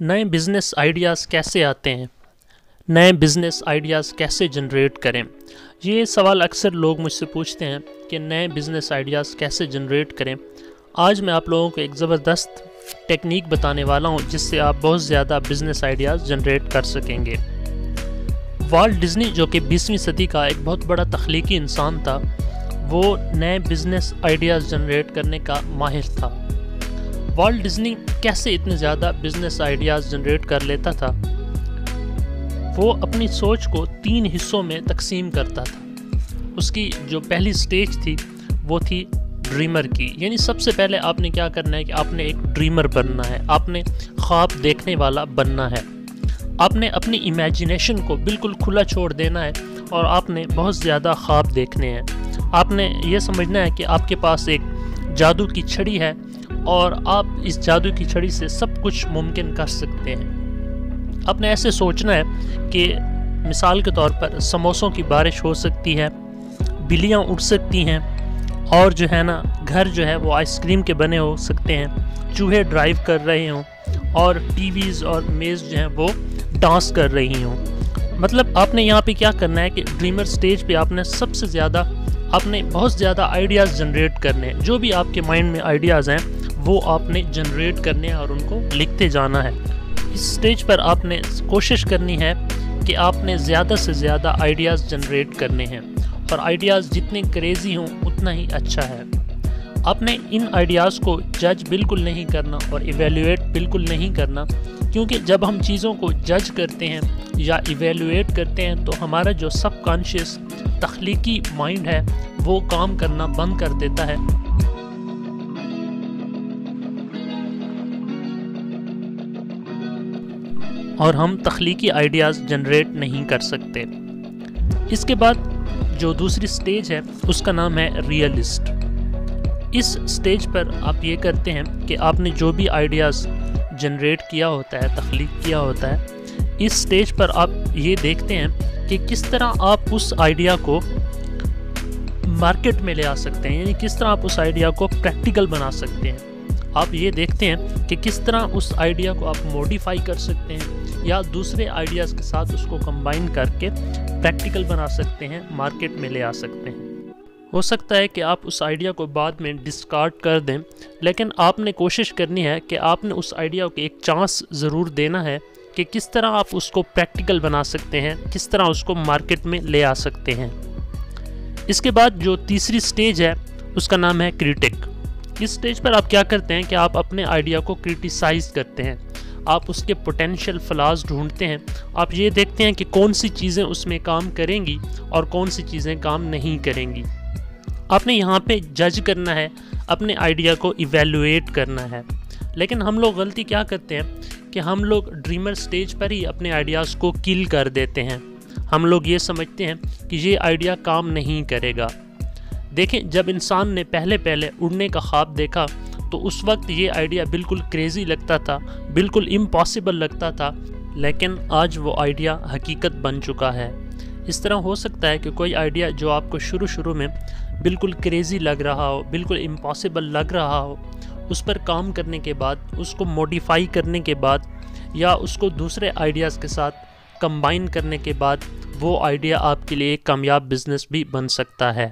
نئے business ideas کیسے آتے ہیں؟ نئے بزنس آئیڈیاز کیسے جنریٹ کریں؟ یہ سوال اکثر لوگ مجھ سے پوچھتے ہیں کہ نئے بزنس آئیڈیاز کیسے جنریٹ کریں۔ آج میں آپ لوگوں کو ایک زبردست ٹیکنیک بتانے والا ہوں جس سے آپ بہت زیادہ بزنس آئیڈیاز جنریٹ کر سکیں گے۔ والٹ ڈزنی جو کہ 20ویں صدی کا ایک بہت بڑا تخلیقی انسان تھا، وہ نئے بزنس آئیڈیاز جنریٹ کرنے کا ماہر تھا۔ والٹ ڈزنی کیسے اتنے زیادہ بزنس آئیڈیاز جنریٹ کر لیتا تھا؟ وہ اپنی سوچ کو 3 حصوں میں تقسیم کرتا تھا۔ اس کی جو پہلی سٹیج تھی وہ تھی ڈریمر کی، یعنی سب سے پہلے آپ نے کیا کرنا ہے کہ آپ نے ایک ڈریمر بننا ہے، آپ نے خواب دیکھنے والا بننا ہے، آپ نے اپنی امیجنیشن کو بالکل کھلا چھوڑ دینا ہے اور آپ نے بہت زیادہ خواب دیکھنے ہیں۔ آپ نے یہ سمجھنا ہے کہ آپ کے پاس ایک جادو کی چھڑی ہے اور آپ اس جادو کی چھڑی سے سب کچھ ممکن کر سکتے ہیں۔ آپ نے ایسے سوچنا ہے کہ مثال کے طور پر سموسوں کی بارش ہو سکتی ہے، بلیاں اڑ سکتی ہیں، اور جو ہے نا گھر جو ہے وہ آئس کریم کے بنے ہو سکتے ہیں، چوہے ڈرائیو کر رہے ہوں اور ٹی ویز اور میز جو ہیں وہ ڈانس کر رہی ہوں۔ مطلب آپ نے یہاں پہ کیا کرنا ہے کہ ڈریمر سٹیج پہ آپ نے سب سے زیادہ آپ نے بہت زیادہ آئیڈیاز جنریٹ کرنے ہیں۔ جو بھی آپ کے مائنڈ میں آئیڈیاز ہیں وہ آپ نے جنریٹ کرنے ہیں اور ان کو لکھتے جانا ہے۔ اس سٹیج پر آپ نے کوشش کرنی ہے کہ آپ نے زیادہ سے زیادہ آئیڈیاز جنریٹ کرنے ہیں، اور آئیڈیاز جتنے کریزی ہوں اتنا ہی اچھا ہے۔ آپ نے ان آئیڈیاز کو جج بالکل نہیں کرنا اور ایویلویٹ بالکل نہیں کرنا، کیونکہ جب ہم چیزوں کو جج کرتے ہیں یا ایویلویٹ کرتے ہیں تو ہمارا جو سب کانشیس تخلیقی مائنڈ ہے وہ کام کرنا بند کر دیتا ہے، اور ہم تخلیقی آئیڈیاز جنریٹ نہیں کر سکتے۔ اس کے بعد جو دوسری سٹیج ہے اس کا نام ہے ریئلسٹ۔ اس سٹیج پر آپ یہ کرتے ہیں کہ آپ نے جو بھی آئیڈیاز جنریٹ کیا ہوتا ہے، تخلیق کیا ہوتا ہے، اس سٹیج پر آپ یہ دیکھتے ہیں کہ کس طرح آپ اس آئیڈیا کو مارکیٹ میں لے آ سکتے ہیں، یعنی کس طرح آپ اس آئیڈیا کو پریکٹیکل بنا سکتے ہیں۔ آپ یہ دیکھتے ہیں کہ کس طرح اس آئیڈیا کو آپ موڈیفائی کر سکتے ہیں یا دوسرے آئیڈیاز کے ساتھ اس کو کمبائن کر کے پریکٹیکل بنا سکتے ہیں، مارکیٹ میں لے آ سکتے ہیں۔ ہو سکتا ہے کہ آپ اس آئیڈیا کو بعد میں ڈسکارڈ کر دیں، لیکن آپ نے کوشش کرنی ہے کہ آپ نے اس آئیڈیا کو ایک چانس ضرور دینا ہے کہ کس طرح آپ اس کو پریکٹیکل بنا سکتے ہیں، کس طرح اس کو مارکیٹ میں لے آ سکتے ہیں۔ اس کے بعد جو تیسری سٹیج ہے اس کا نام ہے کریٹک۔ اس سٹیج پر آپ کیا کرتے ہیں کہ آپ اپنے آئیڈیا کو کرٹیسائز کرتے ہیں، آپ اس کے پوٹینشیل فلاز ڈھونڈتے ہیں، آپ یہ دیکھتے ہیں کہ کون سی چیزیں اس میں کام کریں گی اور کون سی چیزیں کام نہیں کریں گی۔ آپ نے یہاں پہ جج کرنا ہے، اپنے آئیڈیا کو ایویلویٹ کرنا ہے۔ لیکن ہم لوگ غلطی کیا کرتے ہیں کہ ہم لوگ ڈریمر سٹیج پر ہی اپنے آئیڈیاز کو کل کر دیتے ہیں۔ ہم لوگ یہ سمجھتے ہیں کہ یہ آئیڈیا کام نہیں کرے گا۔ دیکھیں، جب انسان نے پہلے اڑنے کا خواب دیکھا تو اس وقت یہ آئیڈیا بالکل کریزی لگتا تھا، بالکل امپاسبل لگتا تھا، لیکن آج وہ آئیڈیا حقیقت بن چکا ہے۔ اس طرح ہو سکتا ہے کہ کوئی آئیڈیا جو آپ کو شروع میں بالکل کریزی لگ رہا ہو، بالکل امپاسبل لگ رہا ہو، اس پر کام کرنے کے بعد، اس کو موڈیفائی کرنے کے بعد یا اس کو دوسرے آئیڈیاز کے ساتھ کمبائن کرنے کے بعد وہ آئیڈیا آپ کے لیے ایک کامیاب بزنس بھی بن سکتا ہے۔